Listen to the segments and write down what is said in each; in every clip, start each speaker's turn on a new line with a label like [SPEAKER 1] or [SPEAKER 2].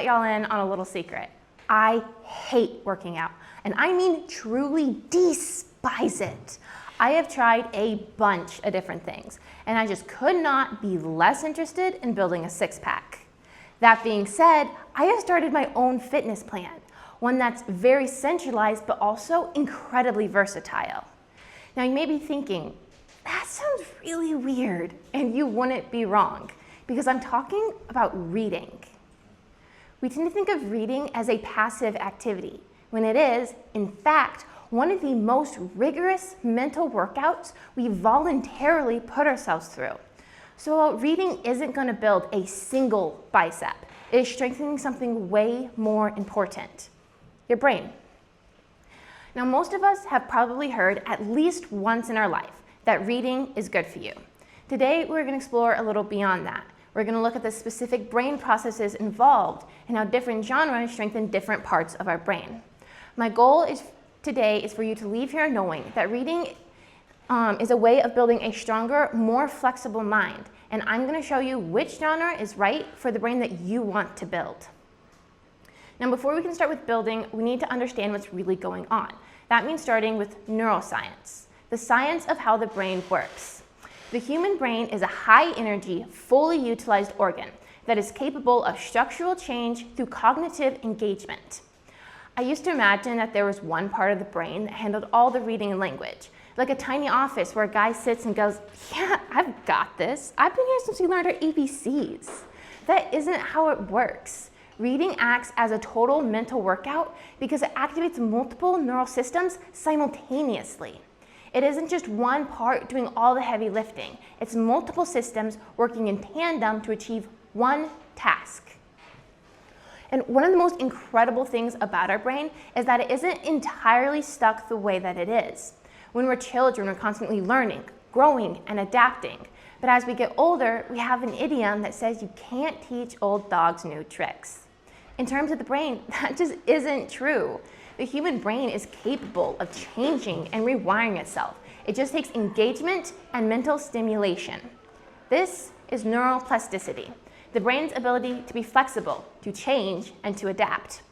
[SPEAKER 1] y'all in on a little secret. I hate working out, and I mean truly despise it. I have tried a bunch of different things, and I just could not be less interested in building a six-pack. That being said, I have started my own fitness plan, one that's very centralized but also incredibly versatile. Now you may be thinking, that sounds really weird, and you wouldn't be wrong, because I'm talking about reading. We tend to think of reading as a passive activity, when it is, in fact, one of the most rigorous mental workouts we voluntarily put ourselves through. So while reading isn't going to build a single bicep, it is strengthening something way more important, your brain. Now, most of us have probably heard at least once in our life that reading is good for you. Today, we're going to explore a little beyond that. We're going to look at the specific brain processes involved and how different genres strengthen different parts of our brain. My goal today is for you to leave here knowing that reading is a way of building a stronger, more flexible mind, and I'm going to show you which genre is right for the brain that you want to build. Now, before we can start with building, we need to understand what's really going on. That means starting with neuroscience, the science of how the brain works. The human brain is a high-energy, fully utilized organ that is capable of structural change through cognitive engagement. I used to imagine that there was one part of the brain that handled all the reading and language, like a tiny office where a guy sits and goes, "Yeah, I've got this. I've been here since we learned our ABCs." That isn't how it works. Reading acts as a total mental workout because it activates multiple neural systems simultaneously. It isn't just one part doing all the heavy lifting. It's multiple systems working in tandem to achieve one task. And one of the most incredible things about our brain is that it isn't entirely stuck the way that it is. When we're children, we're constantly learning, growing, and adapting. But as we get older, we have an idiom that says you can't teach old dogs new tricks. In terms of the brain, that just isn't true. The human brain is capable of changing and rewiring itself. It just takes engagement and mental stimulation. This is neuroplasticity, the brain's ability to be flexible, to change, and to adapt.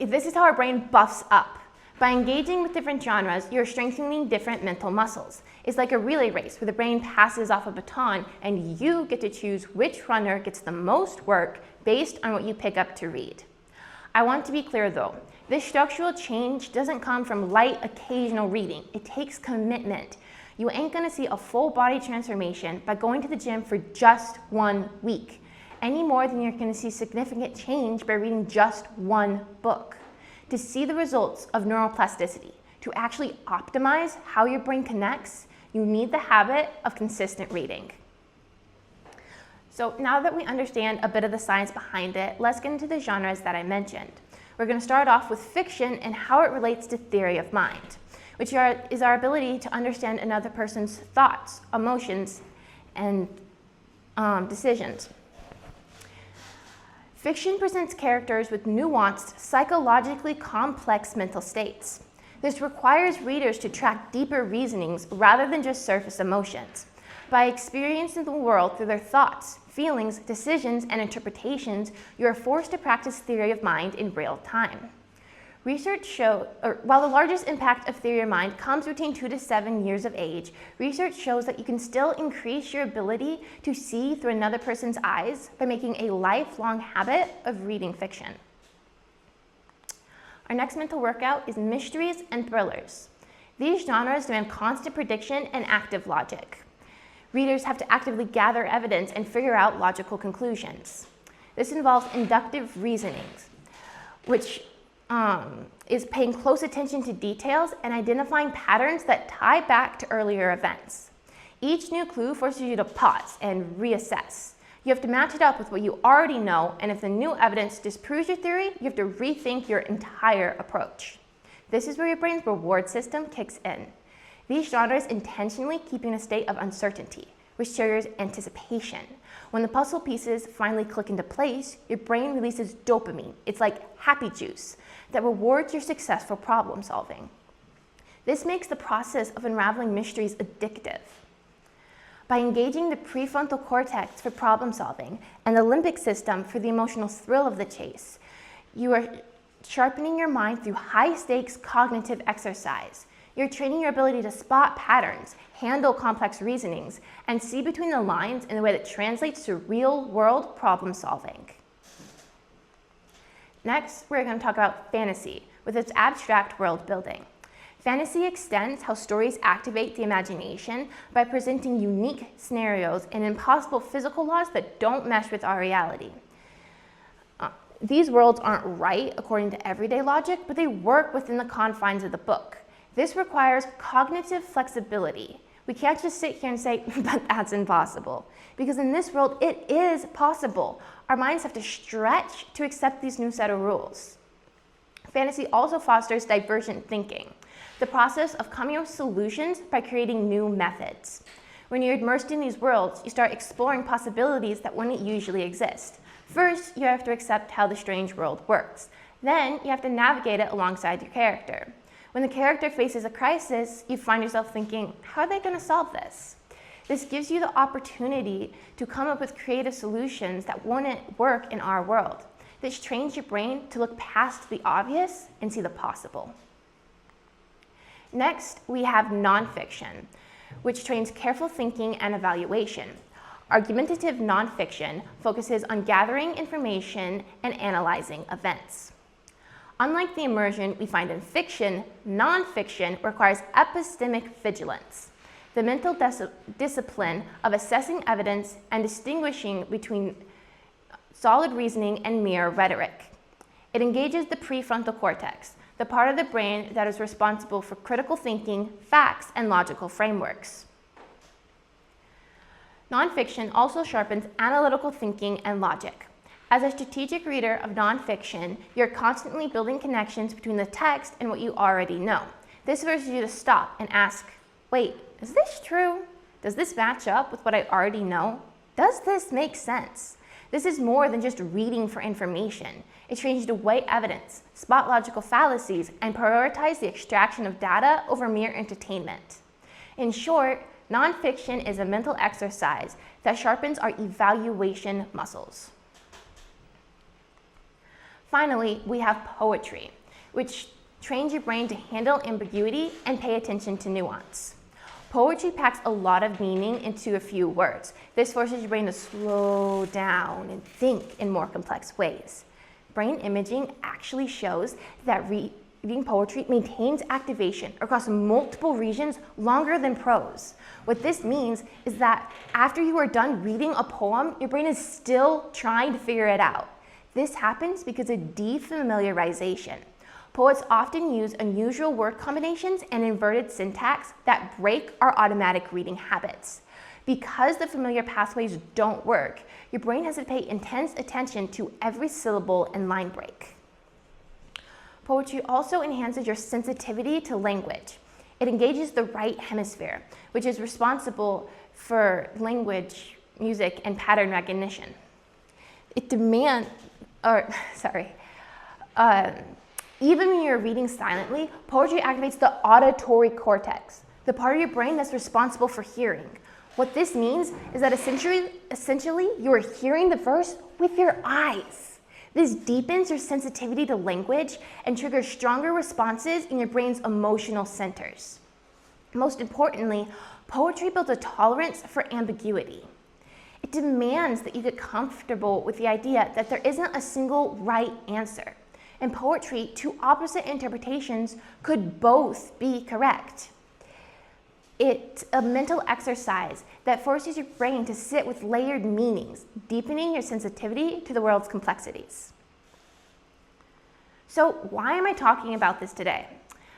[SPEAKER 1] This is how our brain buffs up. By engaging with different genres, you're strengthening different mental muscles. It's like a relay race where the brain passes off a baton and you get to choose which runner gets the most work based on what you pick up to read. I want to be clear though, this structural change doesn't come from light occasional reading. It takes commitment. You ain't gonna see a full body transformation by going to the gym for just 1 week, any more than you're gonna see significant change by reading just one book. To see the results of neuroplasticity, to actually optimize how your brain connects, you need the habit of consistent reading. So now that we understand a bit of the science behind it, let's get into the genres that I mentioned. We're going to start off with fiction and how it relates to theory of mind, which is our ability to understand another person's thoughts, emotions, and decisions. Fiction presents characters with nuanced, psychologically complex mental states. This requires readers to track deeper reasonings rather than just surface emotions. By experiencing the world through their thoughts, feelings, decisions, and interpretations, you are forced to practice theory of mind in real time. While the largest impact of theory of mind comes between 2 to 7 years of age, research shows that you can still increase your ability to see through another person's eyes by making a lifelong habit of reading fiction. Our next mental workout is mysteries and thrillers. These genres demand constant prediction and active logic. Readers have to actively gather evidence and figure out logical conclusions. This involves inductive reasoning, which is paying close attention to details and identifying patterns that tie back to earlier events. Each new clue forces you to pause and reassess. You have to match it up with what you already know, and if the new evidence disproves your theory, you have to rethink your entire approach. This is where your brain's reward system kicks in. These genres intentionally keep you in a state of uncertainty, which triggers anticipation. When the puzzle pieces finally click into place, your brain releases dopamine. It's like happy juice that rewards your successful problem solving. This makes the process of unraveling mysteries addictive. By engaging the prefrontal cortex for problem solving and the limbic system for the emotional thrill of the chase, you are sharpening your mind through high-stakes cognitive exercise. You're training your ability to spot patterns, handle complex reasonings, and see between the lines in a way that translates to real-world problem solving. Next, we're going to talk about fantasy with its abstract world building. Fantasy extends how stories activate the imagination by presenting unique scenarios and impossible physical laws that don't mesh with our reality. These worlds aren't right according to everyday logic, but they work within the confines of the book. This requires cognitive flexibility. We can't just sit here and say, but that's impossible. Because in this world, it is possible. Our minds have to stretch to accept these new set of rules. Fantasy also fosters divergent thinking, the process of coming up with solutions by creating new methods. When you're immersed in these worlds, you start exploring possibilities that wouldn't usually exist. First, you have to accept how the strange world works. Then, you have to navigate it alongside your character. When the character faces a crisis, you find yourself thinking, how are they going to solve this? This gives you the opportunity to come up with creative solutions that wouldn't work in our world. This trains your brain to look past the obvious and see the possible. Next, we have nonfiction, which trains careful thinking and evaluation. Argumentative nonfiction focuses on gathering information and analyzing events. Unlike the immersion we find in fiction, nonfiction requires epistemic vigilance, the mental discipline of assessing evidence and distinguishing between solid reasoning and mere rhetoric. It engages the prefrontal cortex, the part of the brain that is responsible for critical thinking, facts, and logical frameworks. Nonfiction also sharpens analytical thinking and logic. As a strategic reader of nonfiction, you're constantly building connections between the text and what you already know. This forces you to stop and ask, wait, is this true? Does this match up with what I already know? Does this make sense? This is more than just reading for information. It trains you to weigh evidence, spot logical fallacies, and prioritize the extraction of data over mere entertainment. In short, nonfiction is a mental exercise that sharpens our evaluation muscles. Finally, we have poetry, which trains your brain to handle ambiguity and pay attention to nuance. Poetry packs a lot of meaning into a few words. This forces your brain to slow down and think in more complex ways. Brain imaging actually shows that reading poetry maintains activation across multiple regions longer than prose. What this means is that after you are done reading a poem, your brain is still trying to figure it out. This happens because of defamiliarization. Poets often use unusual word combinations and inverted syntax that break our automatic reading habits. Because the familiar pathways don't work, your brain has to pay intense attention to every syllable and line break. Poetry also enhances your sensitivity to language. It engages the right hemisphere, which is responsible for language, music, and pattern recognition. Even when you're reading silently, poetry activates the auditory cortex, the part of your brain that's responsible for hearing. What this means is that essentially you are hearing the verse with your eyes. This deepens your sensitivity to language and triggers stronger responses in your brain's emotional centers. Most importantly, poetry builds a tolerance for ambiguity. It demands that you get comfortable with the idea that there isn't a single right answer. In poetry, two opposite interpretations could both be correct. It's a mental exercise that forces your brain to sit with layered meanings, deepening your sensitivity to the world's complexities. So why am I talking about this today?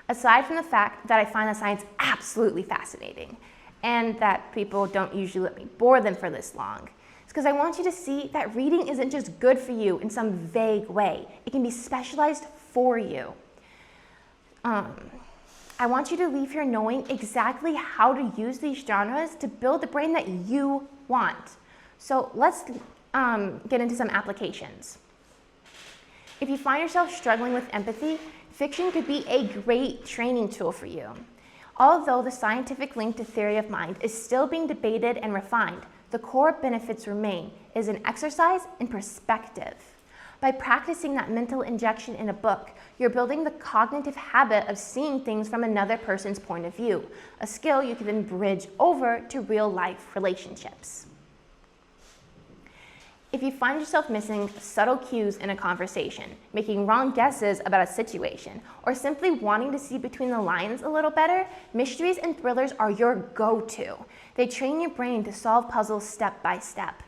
[SPEAKER 1] Aside from the fact that I find the science absolutely fascinating and that people don't usually let me bore them for this long, it's because I want you to see that reading isn't just good for you in some vague way. It can be specialized for you. I want you to leave here knowing exactly how to use these genres to build the brain that you want. So let's get into some applications. If you find yourself struggling with empathy, fiction could be a great training tool for you. Although the scientific link to theory of mind is still being debated and refined, the core benefits remain is an exercise in perspective. By practicing that mental injection in a book, you're building the cognitive habit of seeing things from another person's point of view, a skill you can then bridge over to real-life relationships. If you find yourself missing subtle cues in a conversation, making wrong guesses about a situation, or simply wanting to see between the lines a little better, mysteries and thrillers are your go-to. They train your brain to solve puzzles step by step.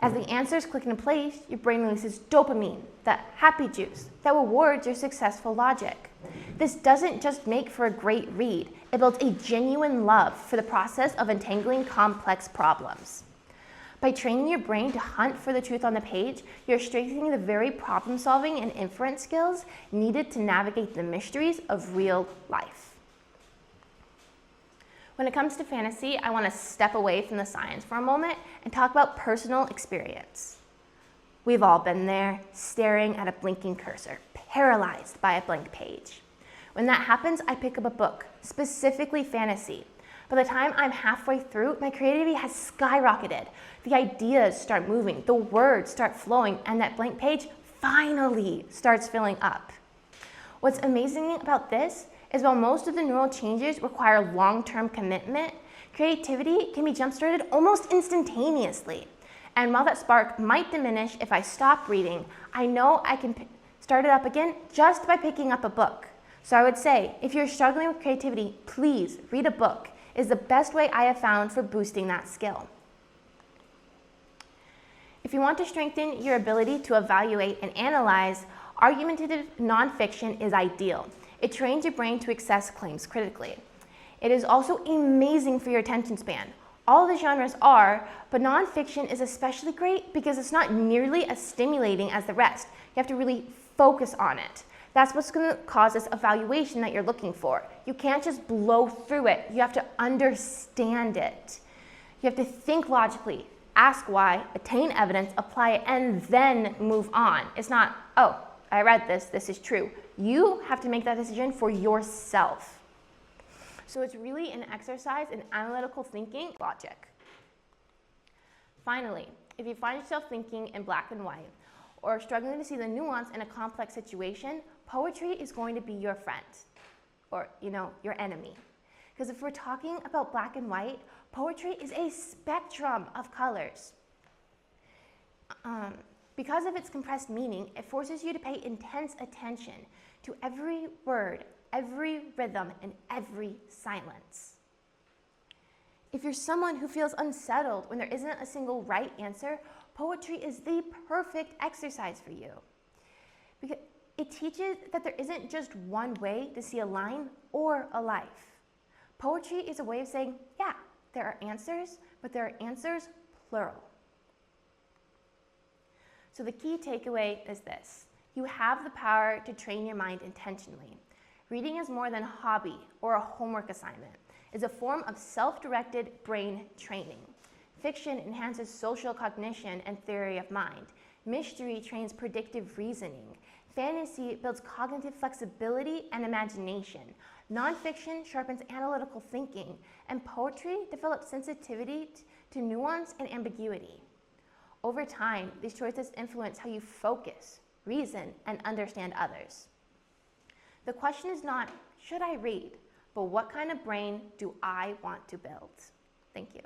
[SPEAKER 1] As the answers click into place, your brain releases dopamine, that happy juice, that rewards your successful logic. This doesn't just make for a great read, it builds a genuine love for the process of untangling complex problems. By training your brain to hunt for the truth on the page, you're strengthening the very problem-solving and inference skills needed to navigate the mysteries of real life. When it comes to fantasy, I want to step away from the science for a moment and talk about personal experience. We've all been there, staring at a blinking cursor, paralyzed by a blank page. When that happens, I pick up a book, specifically fantasy. By the time I'm halfway through, my creativity has skyrocketed. The ideas start moving, the words start flowing, and that blank page finally starts filling up. What's amazing about this is while most of the neural changes require long-term commitment, creativity can be jump-started almost instantaneously. And while that spark might diminish if I stop reading, I know I can start it up again just by picking up a book. So I would say, if you're struggling with creativity, please read a book. Is the best way I have found for boosting that skill. If you want to strengthen your ability to evaluate and analyze, argumentative nonfiction is ideal. It trains your brain to assess claims critically. It is also amazing for your attention span. All the genres are, but nonfiction is especially great because it's not nearly as stimulating as the rest. You have to really focus on it. That's what's going to cause this evaluation that you're looking for. You can't just blow through it. You have to understand it. You have to think logically, ask why, attain evidence, apply it, and then move on. It's not, oh, I read this, this is true. You have to make that decision for yourself. So it's really an exercise in analytical thinking, logic. Finally, if you find yourself thinking in black and white, or struggling to see the nuance in a complex situation, poetry is going to be your friend, or, your enemy. Because if we're talking about black and white, poetry is a spectrum of colors. Because of its compressed meaning, it forces you to pay intense attention to every word, every rhythm, and every silence. If you're someone who feels unsettled when there isn't a single right answer, poetry is the perfect exercise for you. Because it teaches that there isn't just one way to see a line or a life. Poetry is a way of saying, yeah, there are answers, but there are answers plural. So the key takeaway is this. You have the power to train your mind intentionally. Reading is more than a hobby or a homework assignment. It's a form of self-directed brain training. Fiction enhances social cognition and theory of mind. Mystery trains predictive reasoning. Fantasy builds cognitive flexibility and imagination. Nonfiction sharpens analytical thinking. And poetry develops sensitivity to nuance and ambiguity. Over time, these choices influence how you focus, reason, and understand others. The question is not, should I read, but what kind of brain do I want to build? Thank you.